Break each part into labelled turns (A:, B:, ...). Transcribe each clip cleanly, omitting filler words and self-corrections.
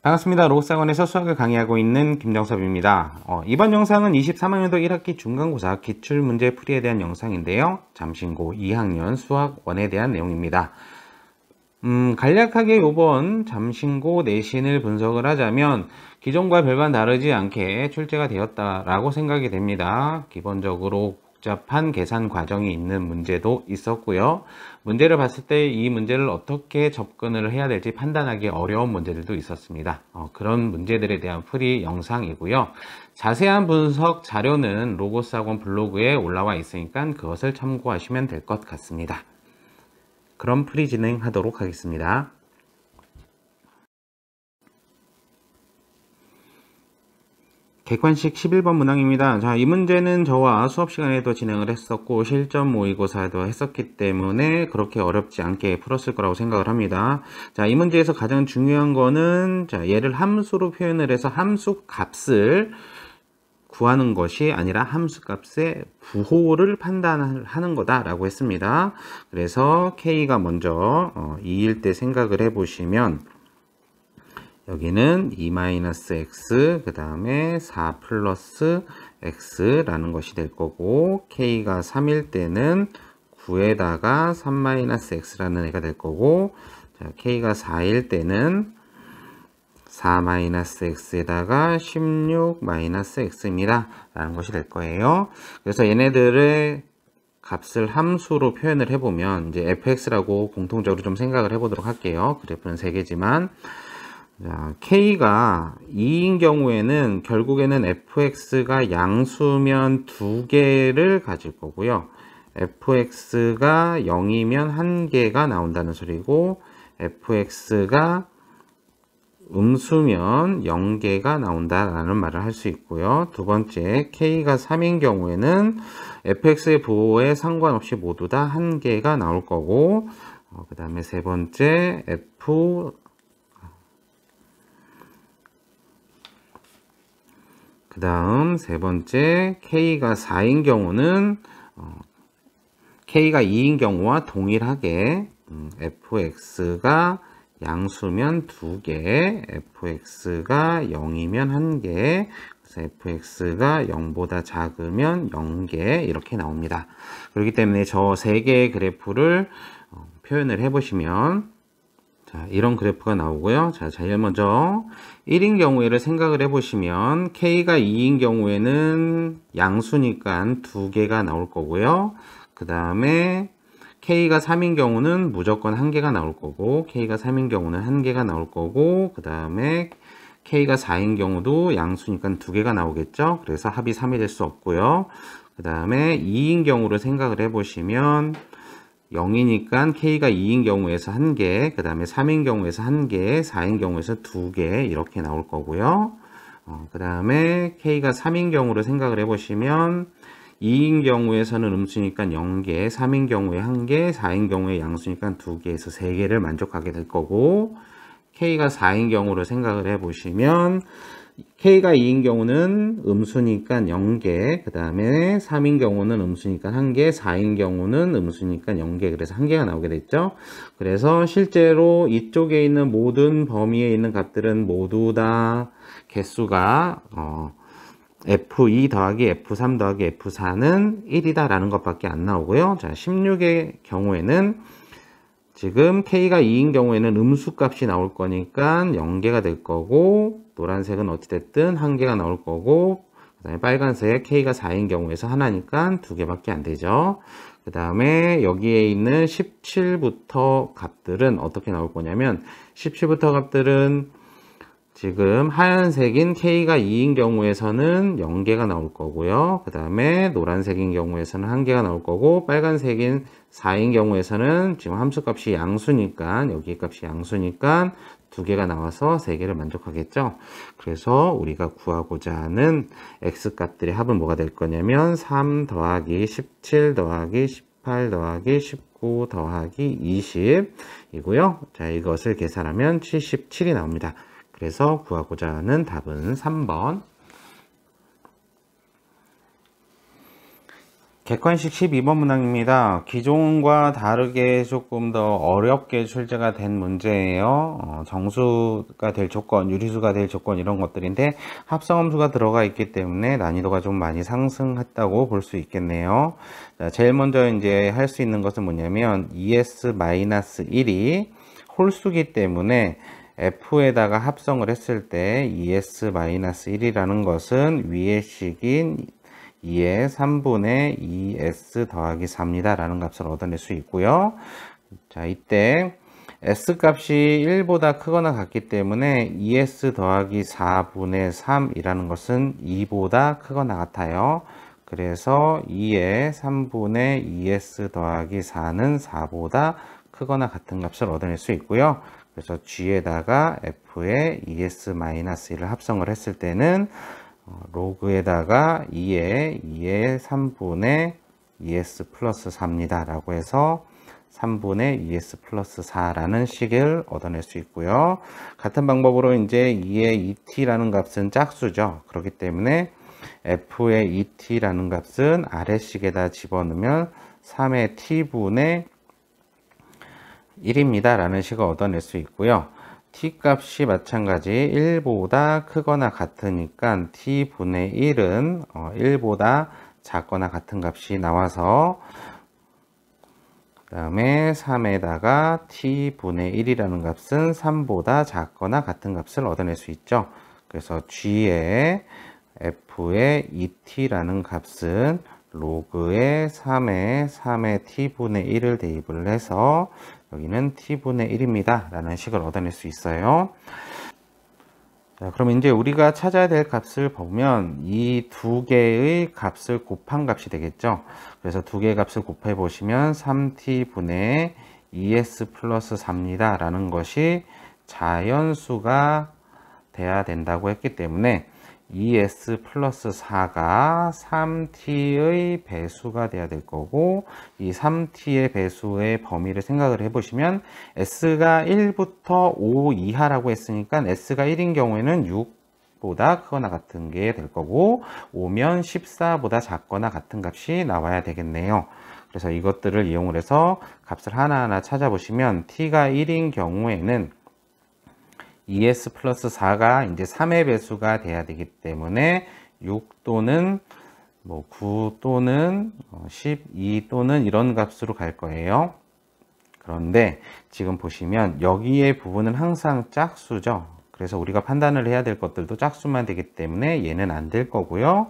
A: 반갑습니다. 로봇학원에서 수학을 강의하고 있는 김정섭입니다. 이번 영상은 23학년도 1학기 중간고사 기출문제 풀이에 대한 영상인데요. 잠신고 2학년 수학 1에 대한 내용입니다. 간략하게 이번 잠신고 내신을 분석을 하자면 기존과 별반 다르지 않게 출제가 되었다라고 생각이 됩니다. 기본적으로 복잡한 계산 과정이 있는 문제도 있었고요. 문제를 봤을 때 이 문제를 어떻게 접근을 해야 될지 판단하기 어려운 문제들도 있었습니다. 그런 문제들에 대한 풀이 영상이고요. 자세한 분석 자료는 로봇학원 블로그에 올라와 있으니까 그것을 참고하시면 될 것 같습니다. 그럼 풀이 진행하도록 하겠습니다. 객관식 11번 문항입니다. 자, 이 문제는 저와 수업 시간에도 진행을 했었고 실전 모의고사도 했었기 때문에 그렇게 어렵지 않게 풀었을 거라고 생각을 합니다. 자, 이 문제에서 가장 중요한 거는 얘를 함수로 표현을 해서 함수 값을 구하는 것이 아니라 함수 값의 부호를 판단하는 거다라고 했습니다. 그래서 K가 먼저 2일 때 생각을 해보시면 여기는 2-x 그 다음에 4 플러스 x라는 것이 될 거고, K가 3일 때는 9에다가 3-x라는 애가 될 거고, 자, K가 4일 때는 4-x에다가 16-x입니다 라는 것이 될 거예요. 그래서 얘네들의 값을 함수로 표현을 해보면 이제 fx라고 공통적으로 좀 생각을 해보도록 할게요. 그래프는 3개지만 자, K가 2인 경우에는 결국에는 fx가 양수면 2개를 가질 거고요. fx가 0이면 1개가 나온다는 소리고, fx가 음수면 0개가 나온다라는 말을 할 수 있고요. 두 번째, K가 3인 경우에는 fx의 부호에 상관없이 모두 다 1개가 나올 거고, 그 다음에 세 번째, 그 다음 세 번째, K가 4인 경우는 K가 2인 경우와 동일하게 fx가 양수면 2개, fx가 0이면 1개, 그래서 fx가 0보다 작으면 0개 이렇게 나옵니다. 그렇기 때문에 저 3개의 그래프를 표현을 해보시면 자, 이런 그래프가 나오고요. 자, 제일 먼저 1인 경우에를 생각을 해보시면 K가 2인 경우에는 양수니까 2개가 나올 거고요. 그 다음에 K가 3인 경우는 무조건 1개가 나올 거고, K가 3인 경우는 1개가 나올 거고, 그 다음에 K가 4인 경우도 양수니까 2개가 나오겠죠. 그래서 합이 3이 될 수 없고요. 그 다음에 2인 경우를 생각을 해보시면 0이니까 K가 2인 경우에서 1개, 그 다음에 3인 경우에서 1개, 4인 경우에서 2개 이렇게 나올 거고요. 그 다음에 K가 3인 경우를 생각을 해보시면 2인 경우에서는 음수니까 0개, 3인 경우에 1개, 4인 경우에 양수니까 2개에서 3개를 만족하게 될 거고, K가 4인 경우를 생각을 해보시면 K가 2인 경우는 음수니까 0개, 그 다음에 3인 경우는 음수니까 1개, 4인 경우는 음수니까 0개, 그래서 1개가 나오게 됐죠. 그래서 실제로 이쪽에 있는 모든 범위에 있는 값들은 모두 다 개수가 F2 더하기 F3 더하기 F4는 1이다 라는 것밖에 안 나오고요. 자, 16의 경우에는 지금 K가 2인 경우에는 음수값이 나올 거니까 0개가 될 거고, 노란색은 어찌됐든 1개가 나올 거고, 그 다음에 빨간색 K가 4인 경우에서 하나니까 2개밖에 안 되죠. 그 다음에 여기에 있는 17부터 값들은 어떻게 나올 거냐면 17부터 값들은 지금 하얀색인 K가 2인 경우에서는 0개가 나올 거고요. 그 다음에 노란색인 경우에서는 1개가 나올 거고, 빨간색인 4인 경우에서는 지금 함수값이 양수니까, 여기 값이 양수니까 2개가 나와서 3개를 만족하겠죠. 그래서 우리가 구하고자 하는 x값들의 합은 뭐가 될 거냐면 3 더하기 17 더하기 18 더하기 19 더하기 20 이고요. 자, 이것을 계산하면 77이 나옵니다. 그래서 구하고자 하는 답은 3번. 객관식 12번 문항입니다. 기존과 다르게 조금 더 어렵게 출제가 된 문제예요. 정수가 될 조건, 유리수가 될 조건 이런 것들인데 합성함수가 들어가 있기 때문에 난이도가 좀 많이 상승했다고 볼 수 있겠네요. 자, 제일 먼저 이제 할 수 있는 것은 뭐냐면 ES-1이 홀수기 때문에 F에다가 합성을 했을 때 ES-1이라는 것은 위의 식인 2의 3분의 2s 더하기 4입니다. 라는 값을 얻어낼 수 있고요. 자, 이때 s 값이 1보다 크거나 같기 때문에 2s 더하기 4분의 3이라는 것은 2보다 크거나 같아요. 그래서 2의 3분의 2s 더하기 4는 4보다 크거나 같은 값을 얻어낼 수 있고요. 그래서 g에다가 f의 es-1을 합성을 했을 때는 로그에다가 2의 3분의 2s 플러스 4입니다. 라고 해서 3분의 2s 플러스 4라는 식을 얻어낼 수 있고요. 같은 방법으로 이제 2의 2t라는 값은 짝수죠. 그렇기 때문에 f의 2t라는 값은 아래식에다 집어넣으면 3의 t분의 1입니다. 라는 식을 얻어낼 수 있고요. t 값이 마찬가지 1보다 크거나 같으니까 t분의 1은 1보다 작거나 같은 값이 나와서 그 다음에 3에다가 t분의 1이라는 값은 3보다 작거나 같은 값을 얻어낼 수 있죠. 그래서 g의 f의 2t라는 값은 로그의 3의 t분의 1을 대입을 해서 여기는 t분의 1입니다. 라는 식을 얻어낼 수 있어요. 자, 그럼 이제 우리가 찾아야 될 값을 보면 이 두 개의 값을 곱한 값이 되겠죠. 그래서 두 개의 값을 곱해 보시면 3t분의 2s 플러스 4입니다. 라는 것이 자연수가 돼야 된다고 했기 때문에 2s 플러스 4가 3t의 배수가 돼야 될 거고, 이 3t의 배수의 범위를 생각을 해보시면 s가 1부터 5 이하라고 했으니까 s가 1인 경우에는 6보다 크거나 같은 게 될 거고, 5면 14보다 작거나 같은 값이 나와야 되겠네요. 그래서 이것들을 이용을 해서 값을 하나하나 찾아보시면 t가 1인 경우에는 2s 플러스 4가 이제 3의 배수가 돼야 되기 때문에 6 또는 9 또는 12 또는 이런 값으로 갈 거예요. 그런데 지금 보시면 여기의 부분은 항상 짝수죠. 그래서 우리가 판단을 해야 될 것들도 짝수만 되기 때문에 얘는 안 될 거고요.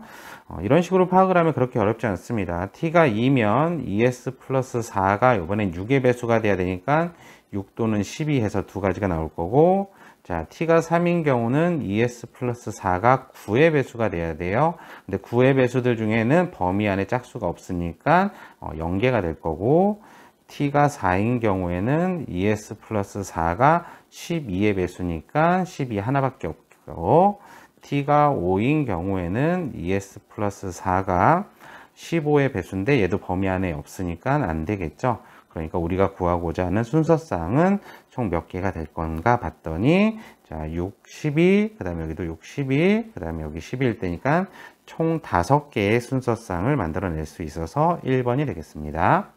A: 이런 식으로 파악을 하면 그렇게 어렵지 않습니다. t가 2면 2s 플러스 4가 이번엔 6의 배수가 돼야 되니까 6 또는 12 해서 두 가지가 나올 거고, 자, t가 3인 경우는 2s 플러스 4가 9의 배수가 돼야 돼요. 근데 9의 배수들 중에는 범위 안에 짝수가 없으니까 0개가 될 거고, t가 4인 경우에는 2s 플러스 4가 12의 배수니까 12 하나밖에 없고, t가 5인 경우에는 2s 플러스 4가 15의 배수인데 얘도 범위 안에 없으니까 안 되겠죠. 그러니까 우리가 구하고자 하는 순서쌍은 총 몇 개가 될 건가 봤더니, 자, 6, 12, 그 다음에 여기도 6, 12, 그 다음에 여기 12일 때니까 총 5개의 순서쌍을 만들어낼 수 있어서 1번이 되겠습니다.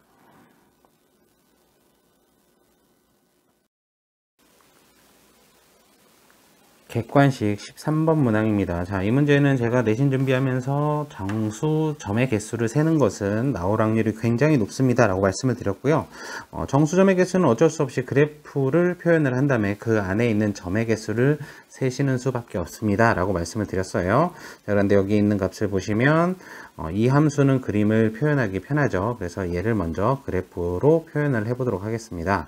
A: 객관식 13번 문항입니다. 자, 이 문제는 제가 내신 준비하면서 정수 점의 개수를 세는 것은 나올 확률이 굉장히 높습니다 라고 말씀을 드렸고요. 정수 점의 개수는 어쩔 수 없이 그래프를 표현을 한 다음에 그 안에 있는 점의 개수를 세시는 수밖에 없습니다 라고 말씀을 드렸어요. 자, 그런데 여기 있는 값을 보시면 이 함수는 그림을 표현하기 편하죠. 그래서 얘를 먼저 그래프로 표현을 해보도록 하겠습니다.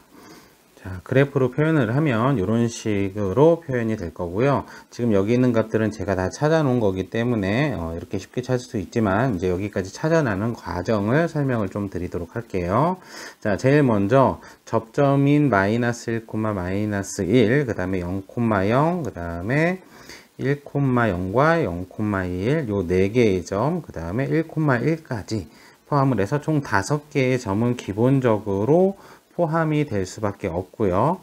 A: 자, 그래프로 표현을 하면 이런 식으로 표현이 될 거고요. 지금 여기 있는 값들은 제가 다 찾아 놓은 거기 때문에 이렇게 쉽게 찾을 수 있지만 이제 여기까지 찾아나는 과정을 설명을 좀 드리도록 할게요. 자, 제일 먼저 접점인 마이너스 1, 마이너스 1, 그 다음에 0, 0, 그 다음에 1,0과 0,1, 요 4개의 점, 그 다음에 1,1까지 포함을 해서 총 5개의 점은 기본적으로 포함이 될 수밖에 없고요.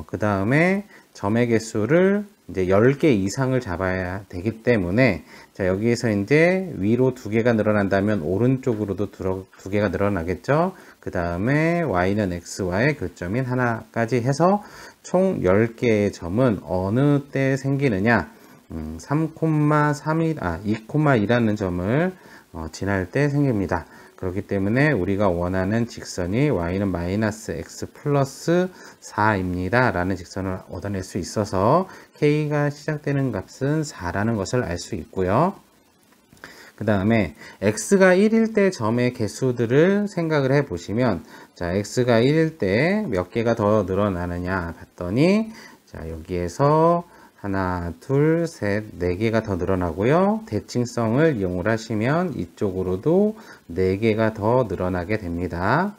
A: 그 다음에 점의 개수를 이제 10개 이상을 잡아야 되기 때문에, 자, 여기에서 이제 위로 2개가 늘어난다면 오른쪽으로도 2개가 늘어나겠죠. 그 다음에 y는 x와의 교점인 하나까지 해서 총 10개의 점은 어느 때 생기느냐? 2,2라는 점을 지날 때 생깁니다. 그렇기 때문에 우리가 원하는 직선이 y는 마이너스 x 플러스 4입니다. 라는 직선을 얻어낼 수 있어서 k가 시작되는 값은 4라는 것을 알 수 있고요. 그 다음에 x가 1일 때 점의 개수들을 생각을 해 보시면, 자, x가 1일 때 몇 개가 더 늘어나느냐 봤더니, 자, 여기에서 하나, 둘, 셋, 4개가 더 늘어나고요. 대칭성을 이용을 하시면 이쪽으로도 4개가 더 늘어나게 됩니다.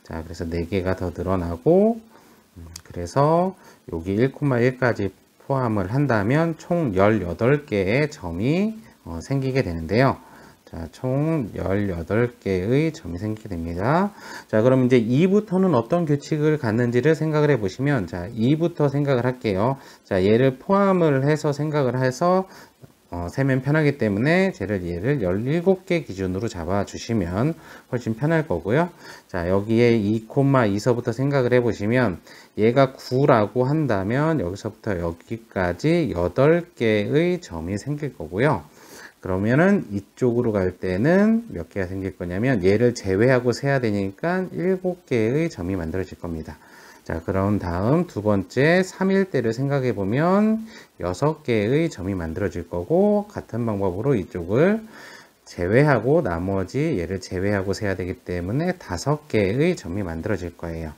A: 자, 그래서 4개가 더 늘어나고, 그래서 여기 1,1까지 포함을 한다면 총 18개의 점이 생기게 되는데요. 자, 총 18개의 점이 생기게 됩니다. 자, 그럼 이제 2부터는 어떤 규칙을 갖는지를 생각을 해 보시면, 자, 2부터 생각을 할게요. 자, 얘를 포함을 해서 생각을 해서 세면 편하기 때문에 얘를 17개 기준으로 잡아 주시면 훨씬 편할 거고요. 자, 여기에 2,2서부터 생각을 해 보시면, 얘가 9라고 한다면 여기서부터 여기까지 8개의 점이 생길 거고요. 그러면은 이쪽으로 갈 때는 몇 개가 생길 거냐면, 얘를 제외하고 세야 되니까 7개의 점이 만들어질 겁니다. 자, 그런 다음 두 번째 3일 때를 생각해 보면 6개의 점이 만들어질 거고, 같은 방법으로 이쪽을 제외하고 나머지 얘를 제외하고 세야 되기 때문에 5개의 점이 만들어질 거예요.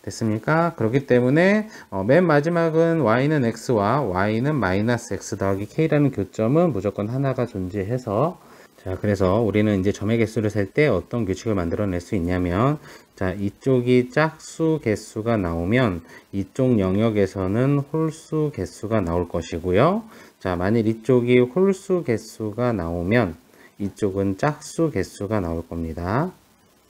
A: 됐습니까? 그렇기 때문에 맨 마지막은 y는 x와 y는 마이너스 x 더하기 k라는 교점은 무조건 하나가 존재해서, 자, 그래서 우리는 이제 점의 개수를 셀 때 어떤 규칙을 만들어낼 수 있냐면, 자, 이쪽이 짝수 개수가 나오면 이쪽 영역에서는 홀수 개수가 나올 것이고요. 자, 만일 이쪽이 홀수 개수가 나오면 이쪽은 짝수 개수가 나올 겁니다.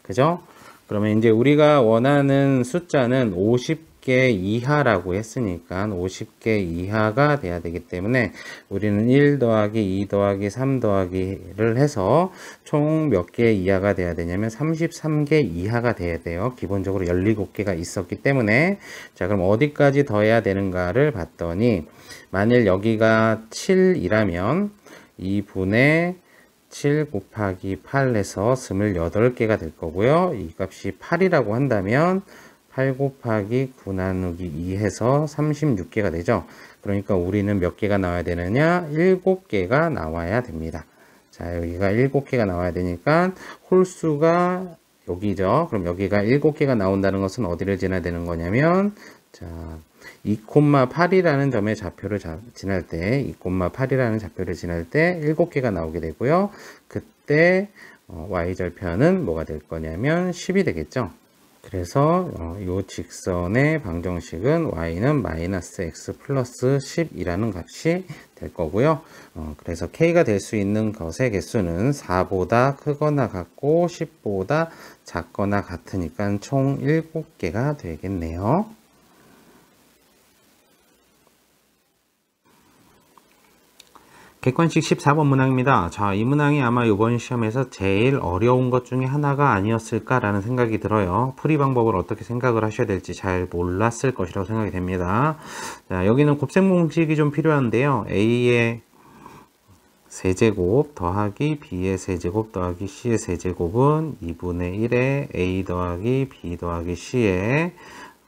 A: 그죠? 그러면 이제 우리가 원하는 숫자는 50개 이하라고 했으니까 50개 이하가 돼야 되기 때문에 우리는 1 더하기 2 더하기 3 더하기를 해서 총 몇 개 이하가 돼야 되냐면 33개 이하가 돼야 돼요. 기본적으로 17개가 있었기 때문에. 자, 그럼 어디까지 더해야 되는가를 봤더니, 만일 여기가 7이라면 2분의 7 곱하기 8에서 28개가 될 거고요. 이 값이 8이라고 한다면 8 곱하기 9 나누기 2 해서 36개가 되죠. 그러니까 우리는 몇 개가 나와야 되느냐? 7개가 나와야 됩니다. 자, 여기가 7개가 나와야 되니까 홀수가 여기죠. 그럼 여기가 7개가 나온다는 것은 어디를 지나야 되는 거냐면, 자, 2,8이라는 점의 좌표를 지날 때, 2,8이라는 좌표를 지날 때 7개가 나오게 되고요. 그때 y절편은 뭐가 될 거냐면 10이 되겠죠. 그래서 이 직선의 방정식은 y는 마이너스 x 플러스 10이라는 값이 될 거고요. 그래서 k가 될 수 있는 것의 개수는 4보다 크거나 같고 10보다 작거나 같으니까 총 7개가 되겠네요. 객관식 14번 문항입니다. 자, 이 문항이 아마 이번 시험에서 제일 어려운 것 중에 하나가 아니었을까라는 생각이 들어요. 풀이 방법을 어떻게 생각을 하셔야 될지 잘 몰랐을 것이라고 생각이 됩니다. 자, 여기는 곱셈 공식이 좀 필요한데요. a의 세제곱 더하기 b의 세제곱 더하기 c의 세제곱은 2분의 1에 a 더하기 b 더하기 c의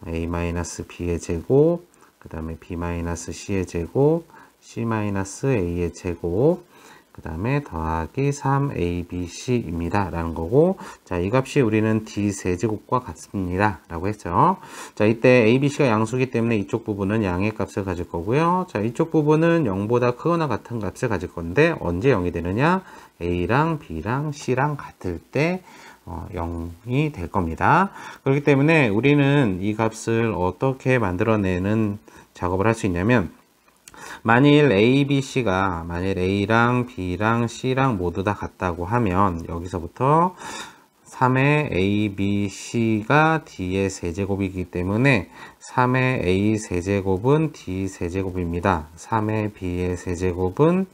A: a-b의 제곱, 그 다음에 b-c의 제곱, c-a의 제곱, 그 다음에 더하기 3abc입니다. 라는 거고, 자, 이 값이 우리는 d세제곱과 같습니다. 라고 했죠. 자, 이때 abc가 양수기 때문에 이쪽 부분은 양의 값을 가질 거고요. 자, 이쪽 부분은 0보다 크거나 같은 값을 가질 건데, 언제 0이 되느냐? a랑 b랑 c랑 같을 때 0이 될 겁니다. 그렇기 때문에 우리는 이 값을 어떻게 만들어내는 작업을 할 수 있냐면, 만일 A, B, C가 만일 A랑 B랑 C랑 모두 다 같다고 하면 여기서부터 3의 a, b, c가 d의 세제곱이기 때문에 3의 a 세제곱은 d 세제곱입니다. 3의 b의 세제곱은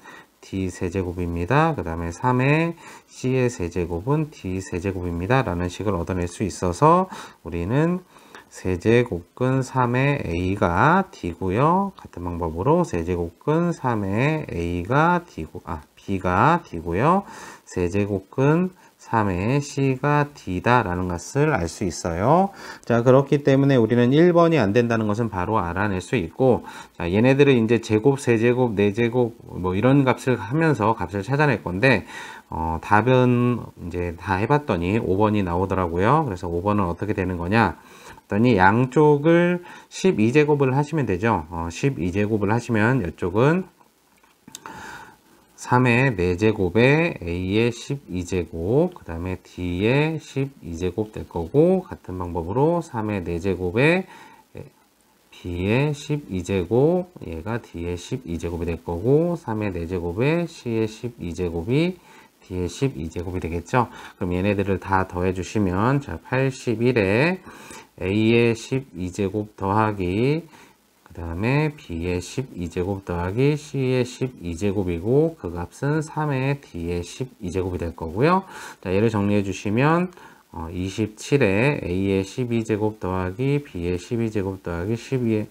A: d 세제곱입니다. 그 다음에 3의 c의 세제곱은 d 세제곱입니다. 라는 식을 얻어낼 수 있어서 우리는 세제곱근 3의 a가 d고요. 같은 방법으로 세제곱근 3의 a가 b가 d고요. 세제곱근 3의 c가 d다라는 것을 알 수 있어요. 자, 그렇기 때문에 우리는 1번이 안 된다는 것은 바로 알아낼 수 있고, 자, 얘네들은 이제 제곱, 세제곱, 네제곱 뭐 이런 값을 하면서 값을 찾아낼 건데, 답은 이제 다 해봤더니 5번이 나오더라고요. 그래서 5번은 어떻게 되는 거냐? 했더니 양쪽을 12제곱을 하시면 되죠. 12제곱을 하시면 이쪽은 3의 4제곱에 a의 12제곱, 그 다음에 d의 12제곱 될 거고, 같은 방법으로 3의 4제곱에 b의 12제곱, 얘가 d의 12제곱이 될 거고, 3의 4제곱에 c의 12제곱이 d의 12제곱이 되겠죠. 그럼 얘네들을 다 더해 주시면, 자, 81에 a의 12제곱 더하기 그 다음에 b의 12제곱 더하기 c의 12제곱이고 그 값은 3의 d의 12제곱이 될 거고요. 자, 얘를 정리해 주시면 27에 a의 12제곱 더하기 b의 12제곱 더하기 c의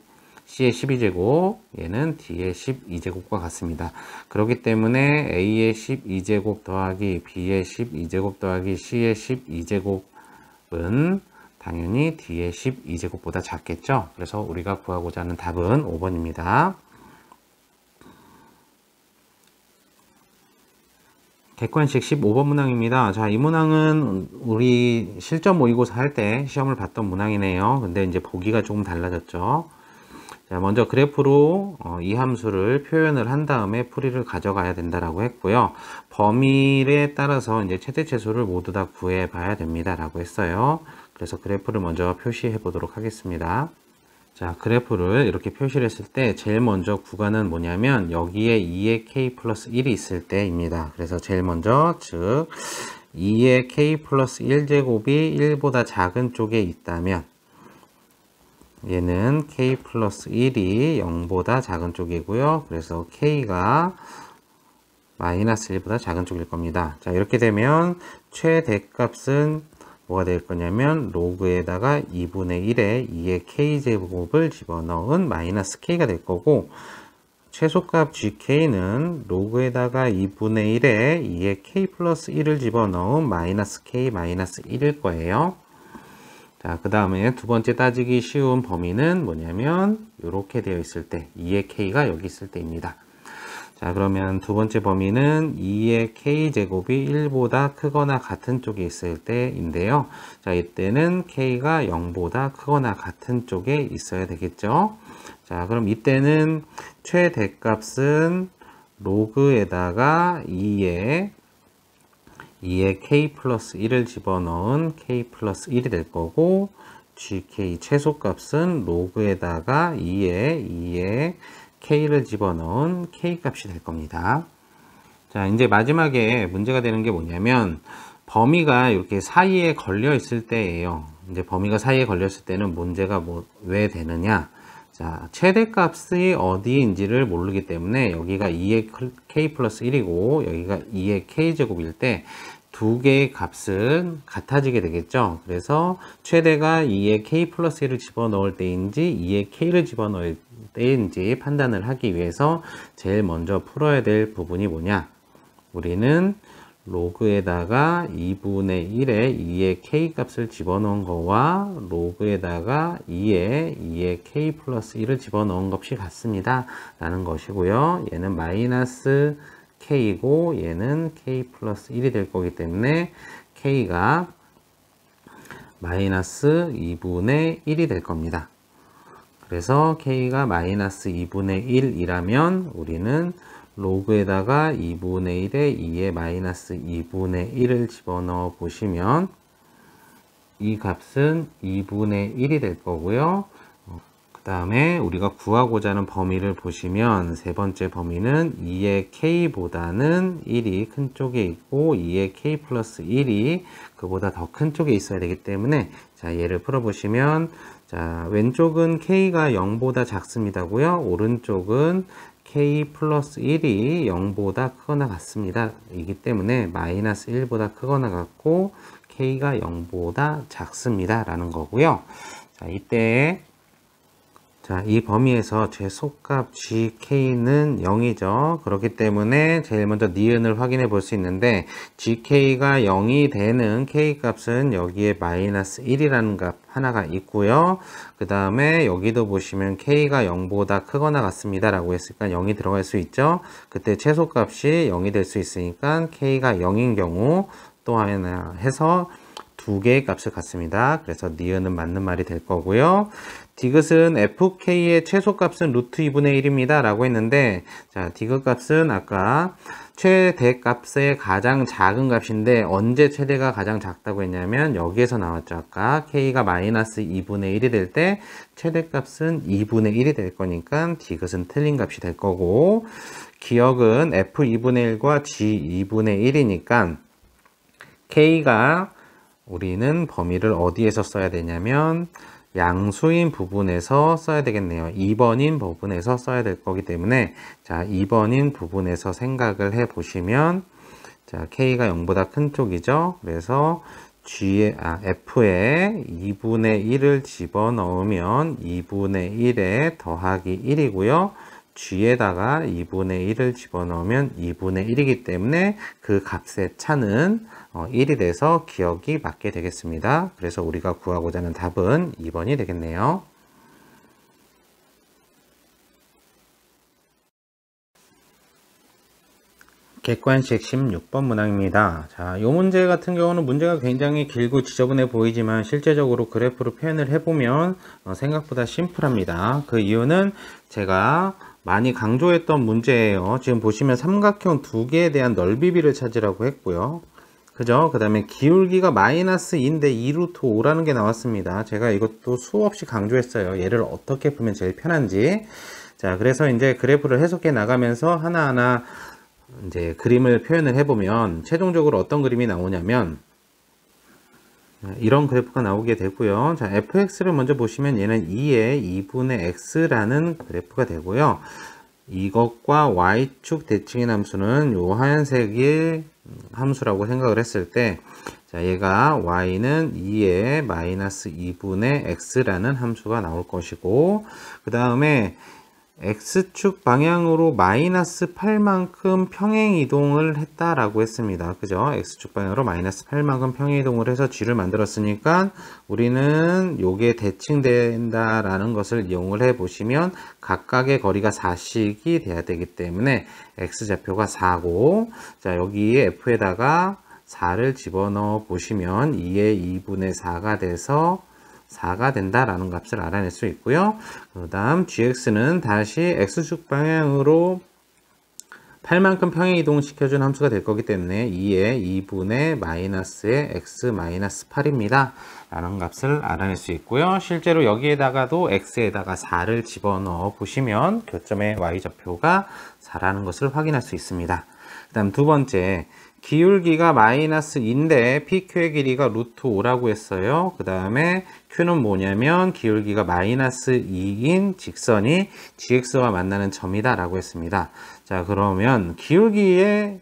A: 12제곱, 얘는 d의 12제곱과 같습니다. 그렇기 때문에 a의 12제곱 더하기 b의 12제곱 더하기 c의 12제곱은 당연히 d의 12제곱보다 작겠죠. 그래서 우리가 구하고자 하는 답은 5번입니다. 객관식 15번 문항입니다. 자, 이 문항은 우리 실전 모의고사 할 때 시험을 봤던 문항이네요. 근데 이제 보기가 조금 달라졌죠. 자, 먼저 그래프로 이 함수를 표현을 한 다음에 풀이를 가져가야 된다라고 했고요. 범위에 따라서 이제 최대최소를 모두 다 구해 봐야 됩니다라고 했어요. 그래서 그래프를 먼저 표시해 보도록 하겠습니다. 자, 그래프를 이렇게 표시를 했을 때 제일 먼저 구간은 뭐냐면 여기에 2의 k 플러스 1이 있을 때입니다. 그래서 제일 먼저 즉 2의 k 플러스 1제곱이 1보다 작은 쪽에 있다면 얘는 k 플러스 1이 0보다 작은 쪽이고요. 그래서 k가 마이너스 1보다 작은 쪽일 겁니다. 자, 이렇게 되면 최대값은 뭐가 될 거냐면 로그에다가 2분의 1에 2의 k제곱을 집어넣은 마이너스 k가 될 거고 최소값 gk는 로그에다가 2분의 1에 2의 k 플러스 1을 집어넣은 마이너스 k 마이너스 1일 거예요. 자, 그 다음에 두 번째 따지기 쉬운 범위는 뭐냐면 이렇게 되어 있을 때 2의 k가 여기 있을 때입니다. 자, 그러면 두 번째 범위는 2의 k제곱이 1보다 크거나 같은 쪽에 있을 때인데요. 자, 이때는 k가 0보다 크거나 같은 쪽에 있어야 되겠죠. 자, 그럼 이때는 최대값은 로그에다가 2의 k 플러스 1을 집어넣은 k 플러스 1이 될 거고 gk 최소값은 로그에다가 2의 k를 집어넣은 k 값이 될 겁니다. 자, 이제 마지막에 문제가 되는 게 뭐냐면 범위가 이렇게 사이에 걸려 있을 때예요. 이제 범위가 사이에 걸렸을 때는 문제가 왜 되느냐? 자, 최대값이 어디인지를 모르기 때문에 여기가 2의 k 플러스 1이고 여기가 2의 k제곱일 때 두 개의 값은 같아지게 되겠죠. 그래서 최대가 2의 k 플러스 1을 집어넣을 때인지 2의 k를 집어넣을 때인지 판단을 하기 위해서 제일 먼저 풀어야 될 부분이 뭐냐? 우리는 로그에다가 2분의 1에 2의 k 값을 집어넣은 거와 로그에다가 2의 k 플러스 1을 집어넣은 것이 같습니다. 라는 것이고요. 얘는 마이너스 k이고 얘는 k 플러스 1이 될 거기 때문에 k가 마이너스 2분의 1이 될 겁니다. 그래서 k가 마이너스 2분의 1이라면 우리는 로그에다가 2분의 1에 2의 마이너스 2분의 1을 집어넣어 보시면 이 값은 2분의 1이 될 거고요. 그 다음에 우리가 구하고자 하는 범위를 보시면 세 번째 범위는 2의 k보다는 1이 큰 쪽에 있고 2의 k 플러스 1이 그보다 더 큰 쪽에 있어야 되기 때문에 자, 얘를 풀어보시면 자, 왼쪽은 k가 0보다 작습니다고요. 오른쪽은 k 플러스 1이 0보다 크거나 같습니다. 이기 때문에 마이너스 1보다 크거나 같고 k가 0보다 작습니다. 라는 거고요. 자, 이때 자, 이 범위에서 최소값 gk는 0이죠. 그렇기 때문에 제일 먼저 니은을 확인해 볼 수 있는데 gk가 0이 되는 k값은 여기에 마이너스 1이라는 값 하나가 있고요. 그 다음에 여기도 보시면 k가 0보다 크거나 같습니다. 라고 했으니까 0이 들어갈 수 있죠. 그때 최소값이 0이 될 수 있으니까 k가 0인 경우 또 하나 해서 두 개의 값을 갖습니다. 그래서 니은은 맞는 말이 될 거고요. 디귿은 fk의 최소값은 루트 2분의 1입니다. 라고 했는데 자, 디귿 값은 아까 최대값의 가장 작은 값인데 언제 최대가 가장 작다고 했냐면 여기에서 나왔죠. 아까 k가 마이너스 2분의 1이 될 때 최대값은 2분의 1이 될 거니까 디귿은 틀린 값이 될 거고 기억은 f 2분의 1과 g 2분의 1이니까 k가 우리는 범위를 어디에서 써야 되냐면 양수인 부분에서 써야 되겠네요. 2번인 부분에서 써야 될 거기 때문에 자, 2번인 부분에서 생각을 해 보시면 자, k가 0보다 큰 쪽이죠. 그래서 f에 2분의 1을 집어넣으면 2분의 1에 더하기 1이고요. g에다가 2분의 1을 집어넣으면 2분의 1이기 때문에 그 값의 차는 1이 돼서 기억이 맞게 되겠습니다. 그래서 우리가 구하고자 하는 답은 2번이 되겠네요. 객관식 16번 문항입니다. 자, 이 문제 같은 경우는 문제가 굉장히 길고 지저분해 보이지만 실제적으로 그래프로 표현을 해보면 생각보다 심플합니다. 그 이유는 제가 많이 강조했던 문제예요. 지금 보시면 삼각형 두 개에 대한 넓이비를 찾으라고 했고요. 그죠? 그 다음에 기울기가 마이너스 2인데 2루트 5라는 게 나왔습니다. 제가 이것도 수없이 강조했어요. 얘를 어떻게 풀면 제일 편한지. 자, 그래서 이제 그래프를 해석해 나가면서 하나하나 이제 그림을 표현을 해보면 최종적으로 어떤 그림이 나오냐면 이런 그래프가 나오게 되고요. 자, fx를 먼저 보시면 얘는 2의 2분의 x라는 그래프가 되고요. 이것과 y축 대칭인 함수는 요 하얀색이 함수라고 생각을 했을 때 자, 얘가 y는 2의 마이너스 2분의 x라는 함수가 나올 것이고 그 다음에 x축 방향으로 마이너스 8만큼 평행 이동을 했다라고 했습니다. 그죠? x축 방향으로 마이너스 8만큼 평행 이동을 해서 g를 만들었으니까 우리는 요게 대칭된다라는 것을 이용을 해 보시면 각각의 거리가 4씩이 돼야 되기 때문에 x좌표가 4고 자, 여기에 f에다가 4를 집어넣어 보시면 2의 2분의 4가 돼서 4가 된다라는 값을 알아낼 수 있고요. 그 다음 gx는 다시 x축 방향으로 8만큼 평행 이동시켜준 함수가 될 거기 때문에 2의 2분의 마이너스의 x 마이너스 8입니다. 라는 값을 알아낼 수 있고요. 실제로 여기에다가도 x에다가 4를 집어넣어 보시면 교점의 y좌표가 4라는 것을 확인할 수 있습니다. 그 다음 두 번째 기울기가 마이너스 2인데 PQ의 길이가 루트 5라고 했어요. 그 다음에 Q는 뭐냐면 기울기가 마이너스 2인 직선이 GX와 만나는 점이다 라고 했습니다. 자, 그러면 기울기의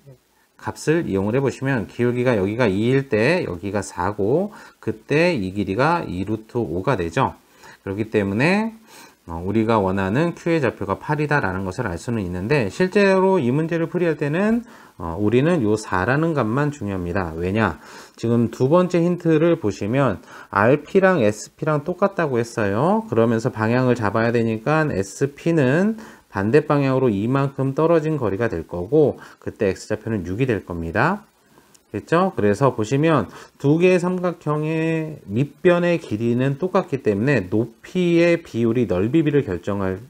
A: 값을 이용을 해보시면 기울기가 여기가 2일 때 여기가 4고 그때 이 길이가 2루트 5가 되죠. 그렇기 때문에 우리가 원하는 Q의 좌표가 8이다 라는 것을 알 수는 있는데 실제로 이 문제를 풀이할 때는 우리는 요 4라는 값만 중요합니다. 왜냐? 지금 두 번째 힌트를 보시면 RP랑 SP랑 똑같다고 했어요. 그러면서 방향을 잡아야 되니까 SP는 반대 방향으로 이만큼 떨어진 거리가 될 거고 그때 X좌표는 6이 될 겁니다. 됐죠? 그래서 보시면 두 개의 삼각형의 밑변의 길이는 똑같기 때문에 높이의 비율이 넓이비를 결정할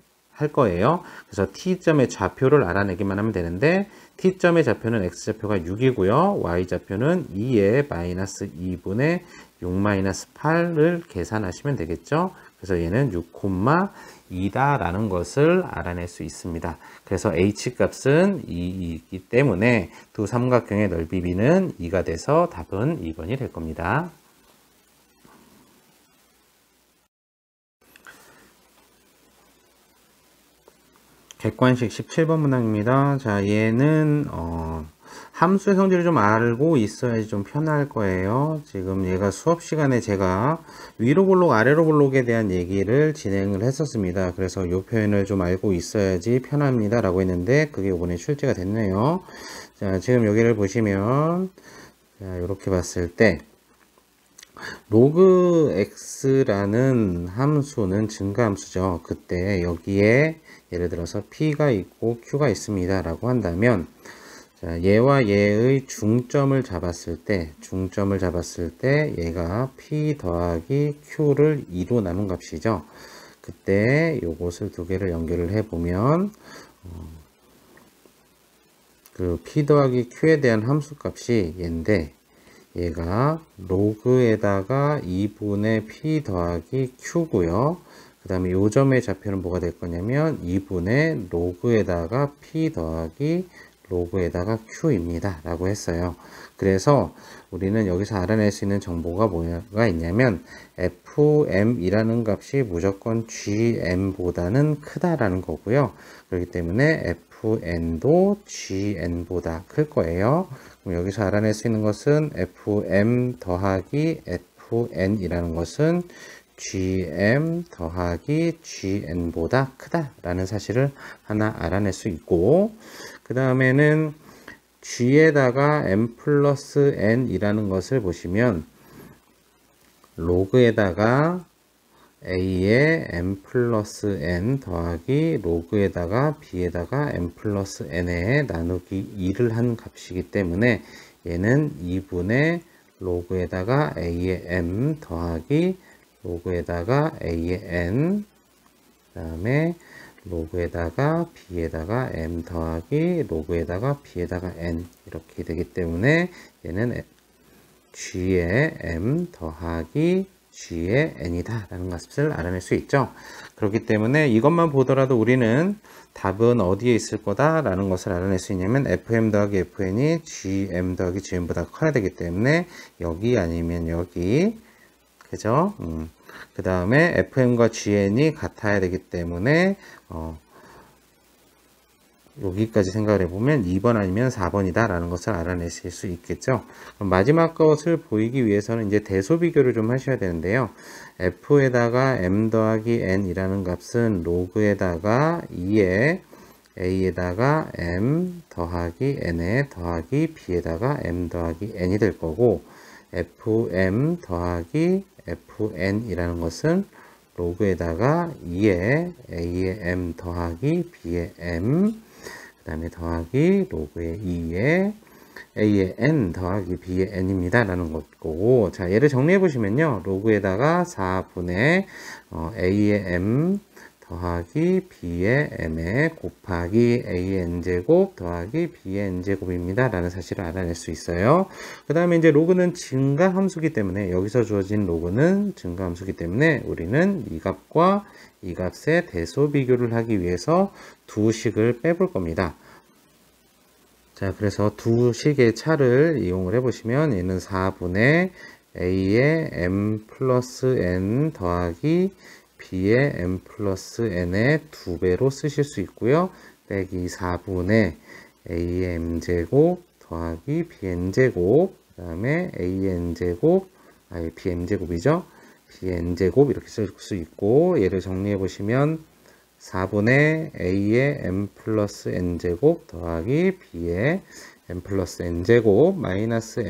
A: 거예요. 그래서 T점의 좌표를 알아내기만 하면 되는데 T점의 좌표는 X좌표가 6이고요. Y좌표는 2의 마이너스 2분의 6 마이너스 8을 계산하시면 되겠죠. 그래서 얘는 6,2다 라는 것을 알아낼 수 있습니다. 그래서 H값은 2이기 때문에 두 삼각형의 넓이 B는 2가 돼서 답은 2번이 될 겁니다. 객관식 17번 문항입니다. 자, 얘는 함수의 성질을 좀 알고 있어야지 좀 편할 거예요. 지금 얘가 수업 시간에 제가 위로 볼록 아래로 볼록에 대한 얘기를 진행을 했었습니다. 그래서 이 표현을 좀 알고 있어야지 편합니다 라고 했는데 그게 이번에 출제가 됐네요. 자, 지금 여기를 보시면 자, 이렇게 봤을 때 로그 x라는 함수는 증가함수죠. 그때 여기에 예를 들어서 p가 있고 q가 있습니다 라고 한다면 자, 얘와 얘의 중점을 잡았을 때 얘가 p 더하기 q를 2로 나눈 값이죠. 그때 요것을 두 개를 연결을 해보면 그 p 더하기 q에 대한 함수 값이 얘인데 얘가 로그에다가 2분의 p 더하기 q고요. 그 다음에 요 점의 좌표는 뭐가 될 거냐면 2분의 로그에다가 p 더하기 로그에다가 q입니다 라고 했어요. 그래서 우리는 여기서 알아낼 수 있는 정보가 뭐가 있냐면 fm이라는 값이 무조건 gm보다는 크다라는 거고요. 그렇기 때문에 fn도 gn보다 클 거예요. 그럼 여기서 알아낼 수 있는 것은 fm 더하기 fn이라는 것은 gm 더하기 gn보다 크다라는 사실을 하나 알아낼 수 있고, 그 다음에는 g에다가 m 플러스 n이라는 것을 보시면 로그에다가 a에 m 플러스 n 더하기 로그에다가 b에다가 m 플러스 n에 나누기 2를 한 값이기 때문에 얘는 2분의 로그에다가 a의 m 더하기 로그에다가 a의 n, 그 다음에 로그에다가 b에다가 m 더하기 로그에다가 b에다가 n 이렇게 되기 때문에 얘는 g의 m 더하기 g의 n이다 라는 값을 알아낼 수 있죠. 그렇기 때문에 이것만 보더라도 우리는 답은 어디에 있을 거다 라는 것을 알아낼 수 있냐면 fm 더하기 fn이 gm 더하기 gm보다 커야 되기 때문에 여기 아니면 여기, 그죠? 그 다음에 fm과 gn이 같아야 되기 때문에 여기까지 생각을 해보면 2번 아니면 4번이다 라는 것을 알아내실 수 있겠죠. 그럼 마지막 것을 보이기 위해서는 이제 대소 비교를 좀 하셔야 되는데요. f에다가 m 더하기 n 이라는 값은 로그에다가 2에 a에다가 m 더하기 n에 더하기 b에다가 m 더하기 n이 될 거고, fm 더하기 fn 이라는 것은 로그에다가 2에 a의 m 더하기 b의 m, 그 다음에 더하기 로그의 2에 a의 n 더하기 b의 n입니다 라는 거고, 자, 얘를 정리해 보시면요, 로그에다가 4분의 a의 m 더하기 b의 m에 곱하기 a의 n제곱 더하기 b의 n제곱입니다 라는 사실을 알아낼 수 있어요. 그 다음에 이제 로그는 증가 함수기 때문에, 여기서 주어진 로그는 증가 함수기 때문에 우리는 이 값과 이 값의 대소 비교를 하기 위해서 두 식을 빼볼 겁니다. 자, 그래서 두 식의 차를 이용을 해보시면 얘는 4분의 a의 m 플러스 n 더하기 b의 m 플러스 n의 2배로 쓰실 수 있고요. 빼기 4분의 a의 m제곱 더하기 bn제곱, 그 다음에 an제곱, bm제곱이죠. bn제곱 이렇게 쓸 수 있고, 얘를 정리해 보시면 4분의 a의 m 플러스 n제곱 더하기 b의 m 플러스 n제곱 마이너스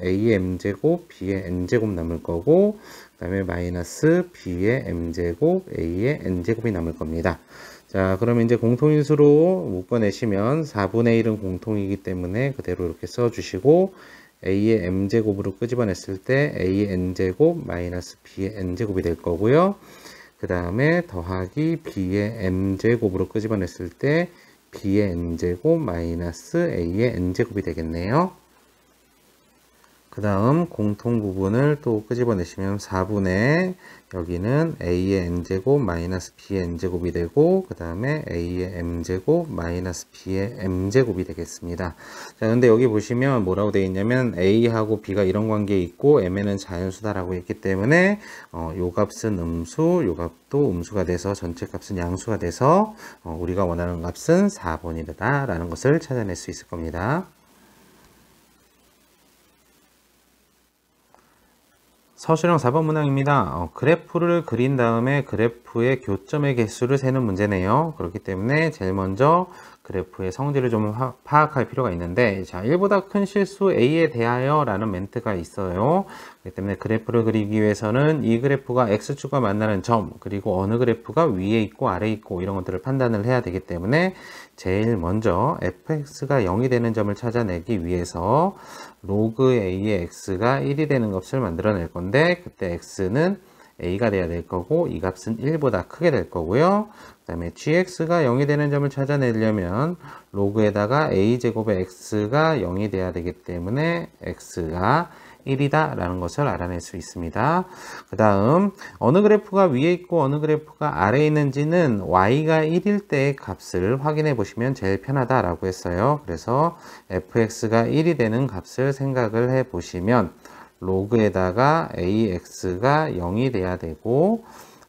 A: a의 m제곱 b의 n제곱 남을 거고, 그 다음에 마이너스 b의 m제곱 a의 n제곱이 남을 겁니다. 자, 그러면 이제 공통인수로 묶어내시면 4분의 1은 공통이기 때문에 그대로 이렇게 써주시고, a의 m제곱으로 끄집어냈을 때 a의 n제곱 마이너스 b의 n제곱이 될 거고요. 그 다음에 더하기 b의 m제곱으로 끄집어냈을 때 b의 n제곱 마이너스 a의 n제곱이 되겠네요. 그 다음 공통 부분을 또 끄집어내시면 4분의 여기는 a의 n제곱 마이너스 b의 n제곱이 되고 그 다음에 a의 m제곱 마이너스 b의 m제곱이 되겠습니다. 자, 근데 여기 보시면 뭐라고 되어 있냐면 a하고 b가 이런 관계에 있고 m에는 자연수다라고 했기 때문에 요 값은 음수, 요 값도 음수가 돼서 전체 값은 양수가 돼서 우리가 원하는 값은 4번이다 라는 것을 찾아낼 수 있을 겁니다. 서술형 4번 문항입니다. 그래프를 그린 다음에 그래프의 교점의 개수를 세는 문제네요. 그렇기 때문에 제일 먼저 그래프의 성질을 좀 파악할 필요가 있는데, 자, 1보다 큰 실수 A에 대하여 라는 멘트가 있어요. 그렇기 때문에 그래프를 그리기 위해서는 이 그래프가 X축과 만나는 점, 그리고 어느 그래프가 위에 있고 아래에 있고 이런 것들을 판단을 해야 되기 때문에 제일 먼저 fx가 0이 되는 점을 찾아내기 위해서 로그 a의 x가 1이 되는 값을 만들어낼 건데, 그때 x는 a가 돼야 될 거고 이 값은 1보다 크게 될 거고요. 그 다음에 gx가 0이 되는 점을 찾아내려면 로그에다가 a제곱의 x가 0이 돼야 되기 때문에 x가 1이다 라는 것을 알아낼 수 있습니다. 그 다음 어느 그래프가 위에 있고 어느 그래프가 아래에 있는지는 y가 1일 때의 값을 확인해 보시면 제일 편하다 라고 했어요. 그래서 fx가 1이 되는 값을 생각을 해 보시면 로그에다가 ax가 0이 돼야 되고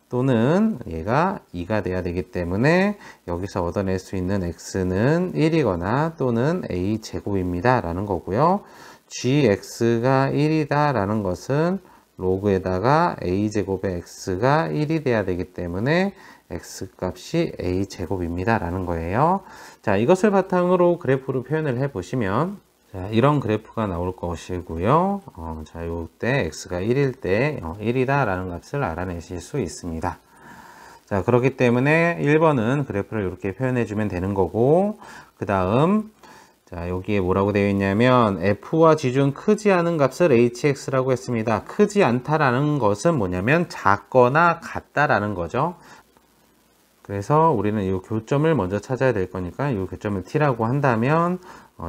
A: 또는 얘가 2가 돼야 되기 때문에 여기서 얻어낼 수 있는 x는 1이거나 또는 a제곱입니다 라는 거고요. gx가 1이다 라는 것은 로그에다가 a제곱의 x가 1이 돼야 되기 때문에 x값이 a제곱입니다 라는 거예요. 자, 이것을 바탕으로 그래프로 표현을 해 보시면 자, 이런 그래프가 나올 것이고요. 자, 요때 x가 1일 때 1이다 라는 값을 알아내실 수 있습니다. 자, 그렇기 때문에 1번은 그래프를 이렇게 표현해 주면 되는 거고, 그 다음 자, 여기에 뭐라고 되어 있냐면 f와 g 중 크지 않은 값을 hx라고 했습니다. 크지 않다라는 것은 뭐냐면 작거나 같다라는 거죠. 그래서 우리는 이 교점을 먼저 찾아야 될 거니까 이 교점을 t라고 한다면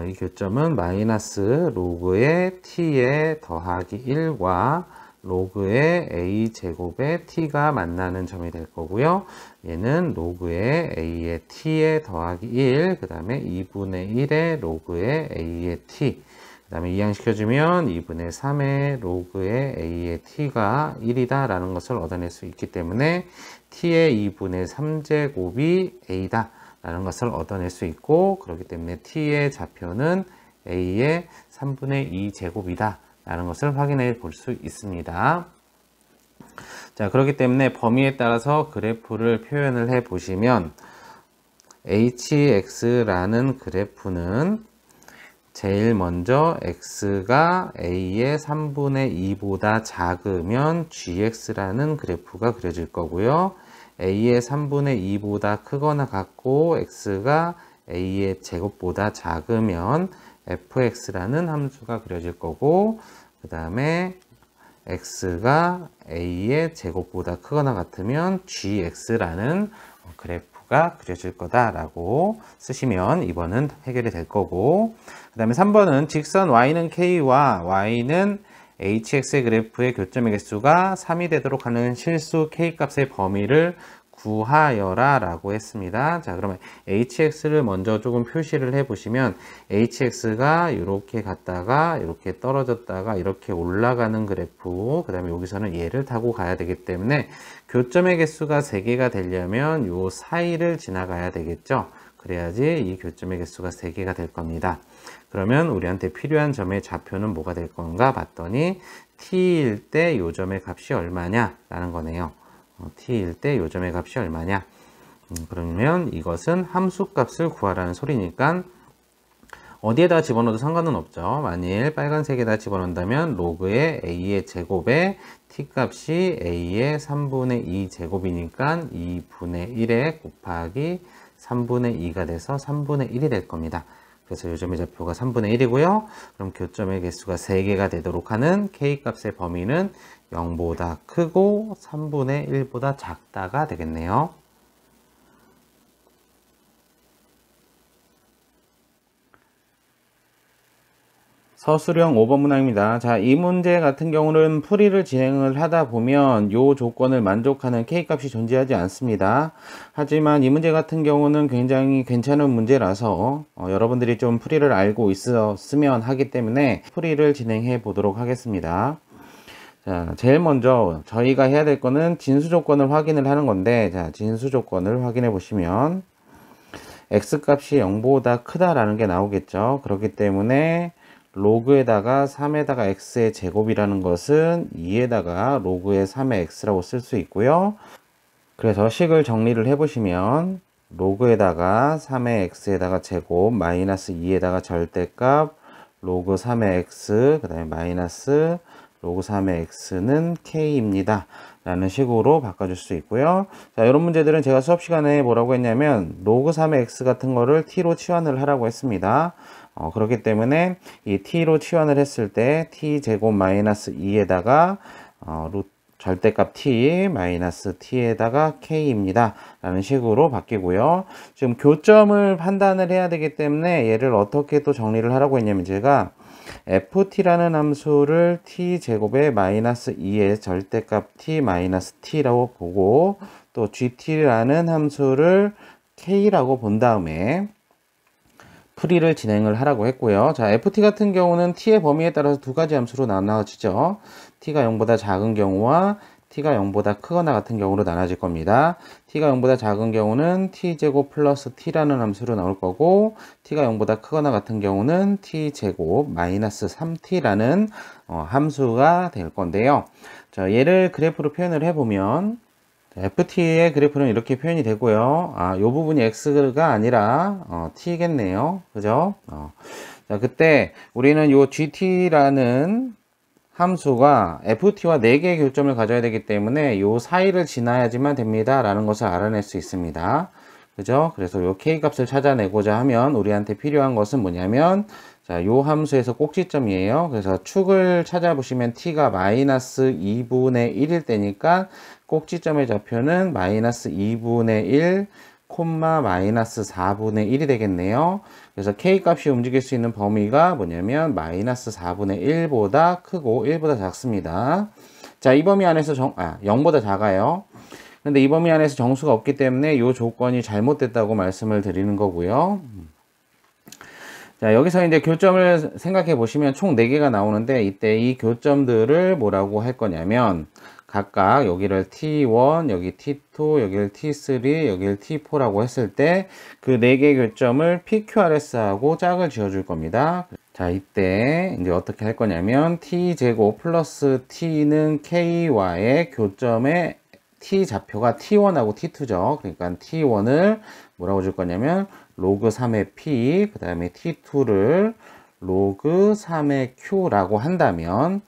A: 이 교점은 마이너스 로그의 t에 더하기 1과 로그의 a제곱의 t가 만나는 점이 될 거고요. 얘는 로그의 a의 t에 더하기 1, 그 다음에 2분의 1의 로그의 a의 t, 그 다음에 이항시켜주면 2분의 3의 로그의 a의 t가 1이다 라는 것을 얻어낼 수 있기 때문에 t의 2분의 3제곱이 a다 라는 것을 얻어낼 수 있고, 그렇기 때문에 t의 좌표는 a의 3분의 2제곱이다 라는 것을 확인해 볼 수 있습니다. 자, 그렇기 때문에 범위에 따라서 그래프를 표현을 해 보시면 hx라는 그래프는 제일 먼저 x가 a의 3분의 2보다 작으면 gx라는 그래프가 그려질 거고요. a의 3분의 2보다 크거나 같고 x가 a의 제곱보다 작으면 fx라는 함수가 그려질 거고, 그 다음에 x가 a의 제곱보다 크거나 같으면 gx라는 그래프가 그려질 거다라고 쓰시면 2번은 해결이 될 거고, 그 다음에 3번은 직선 y는 k와 y는 hx의 그래프의 교점의 개수가 3이 되도록 하는 실수 k값의 범위를 구하여라 라고 했습니다. 자, 그러면 hx를 먼저 조금 표시를 해 보시면 hx가 이렇게 갔다가 이렇게 떨어졌다가 이렇게 올라가는 그래프, 그 다음에 여기서는 얘를 타고 가야 되기 때문에 교점의 개수가 3개가 되려면 요 사이를 지나가야 되겠죠. 그래야지 이 교점의 개수가 3개가 될 겁니다. 그러면 우리한테 필요한 점의 좌표는 뭐가 될 건가 봤더니 t일 때 요 점의 값이 얼마냐 라는 거네요. t일 때 요 점의 값이 얼마냐. 그러면 이것은 함수값을 구하라는 소리니까 어디에다 집어넣어도 상관은 없죠. 만일 빨간색에다 집어넣는다면 로그의 a의 제곱에 t값이 a의 3분의 2 제곱이니까 2분의 1에 곱하기 3분의 2가 돼서 3분의 1이 될 겁니다. 그래서 요점의 좌표가 3분의 1이고요. 그럼 교점의 개수가 3개가 되도록 하는 k값의 범위는 0보다 크고 3분의 1보다 작다가 되겠네요. 서술형 5번 문항입니다. 자, 이 문제 같은 경우는 풀이를 진행을 하다 보면 요 조건을 만족하는 K값이 존재하지 않습니다. 하지만 이 문제 같은 경우는 굉장히 괜찮은 문제라서 여러분들이 좀 풀이를 알고 있었으면 하기 때문에 풀이를 진행해 보도록 하겠습니다. 자, 제일 먼저 저희가 해야 될 거는 진수 조건을 확인을 하는 건데, 자, 진수 조건을 확인해 보시면 X값이 0보다 크다라는 게 나오겠죠. 그렇기 때문에 로그에다가 3에다가 x의 제곱이라는 것은 2에다가 로그의 3의 x라고 쓸 수 있고요. 그래서 식을 정리를 해보시면 로그에다가 3의 x에다가 제곱 마이너스 2에다가 절대값 로그 3의 x 그 다음에 마이너스 로그 3의 x는 k입니다. 라는 식으로 바꿔줄 수 있고요. 자, 이런 문제들은 제가 수업 시간에 뭐라고 했냐면 로그 3의 x 같은 거를 t로 치환을 하라고 했습니다. 그렇기 때문에 이 t로 치환을 했을 때 t제곱 마이너스 2에다가 절대값 t 마이너스 t에다가 k입니다. 라는 식으로 바뀌고요. 지금 교점을 판단을 해야 되기 때문에 얘를 어떻게 또 정리를 하라고 했냐면 제가 ft라는 함수를 t제곱에 마이너스 2의 절대값 t 마이너스 t라고 보고 또 gt라는 함수를 k라고 본 다음에 풀이를 진행을 하라고 했고요. 자, ft 같은 경우는 t의 범위에 따라서 두 가지 함수로 나눠지죠. t가 0보다 작은 경우와 t가 0보다 크거나 같은 경우로 나눠질 겁니다. t가 0보다 작은 경우는 t제곱 플러스 t라는 함수로 나올 거고 t가 0보다 크거나 같은 경우는 t제곱 마이너스 3t라는 함수가 될 건데요. 자, 얘를 그래프로 표현을 해보면 ft의 그래프는 이렇게 표현이 되고요. 이 부분이 x가 아니라 t겠네요. 그죠? 자, 그때 우리는 요 gt라는 함수가 ft와 4개의 교점을 가져야 되기 때문에 요 사이를 지나야지만 됩니다. 라는 것을 알아낼 수 있습니다. 그죠? 그래서 요 k값을 찾아내고자 하면 우리한테 필요한 것은 뭐냐면 자, 요 함수에서 꼭지점이에요. 그래서 축을 찾아보시면 t가 마이너스 2분의 1일 때니까 꼭지점의 좌표는 마이너스 2분의 1, 콤마 마이너스 4분의 1이 되겠네요. 그래서 k값이 움직일 수 있는 범위가 뭐냐면 마이너스 4분의 1보다 크고 1보다 작습니다. 자, 이 범위 안에서 0보다 작아요. 근데 이 범위 안에서 정수가 없기 때문에 이 조건이 잘못됐다고 말씀을 드리는 거고요. 자, 여기서 이제 교점을 생각해 보시면 총 4개가 나오는데 이때 이 교점들을 뭐라고 할 거냐면 각각 여기를 T1, 여기 T2, 여기를 T3, 여기를 T4라고 했을 때 그 4개의 교점을 PQRS하고 짝을 지어줄 겁니다. 자, 이때 이제 어떻게 할 거냐면 T제곱 플러스 T는 K와의 교점의 T 좌표가 T1하고 T2죠. 그러니까 T1을 뭐라고 줄 거냐면 로그 3의 P, 그 다음에 T2를 로그 3의 Q라고 한다면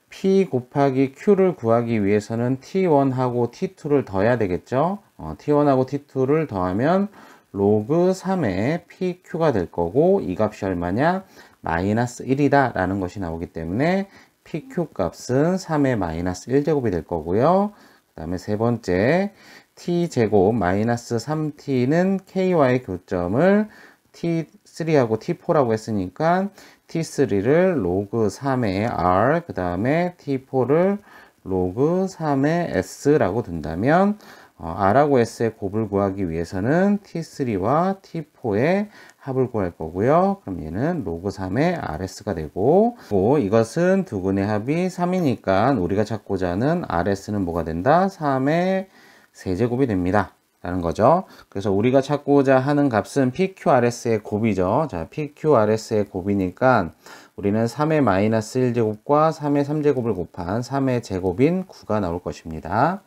A: P 곱하기 Q를 구하기 위해서는 T1하고 T2를 더해야 되겠죠. T1하고 T2를 더하면 로그 3의 PQ가 될 거고 이 값이 얼마냐? 마이너스 1이다 라는 것이 나오기 때문에 PQ 값은 3의 마이너스 1제곱이 될 거고요. 그 다음에 세 번째 T제곱 마이너스 3T는 K와의 교점을 T3하고 T4라고 했으니까 T3를 로그 3의 R, 그 다음에 T4를 로그 3의 S라고 둔다면 R하고 S의 곱을 구하기 위해서는 T3와 T4의 합을 구할 거고요. 그럼 얘는 로그 3의 RS가 되고 이것은 두근의 합이 3이니까 우리가 찾고자 하는 RS는 뭐가 된다? 3의 세제곱이 됩니다. 라는 거죠. 그래서 우리가 찾고자 하는 값은 PQRS의 곱이죠. 자, PQRS의 곱이니까 우리는 3의 마이너스 1제곱과 3의 3제곱을 곱한 3의 제곱인 9가 나올 것입니다.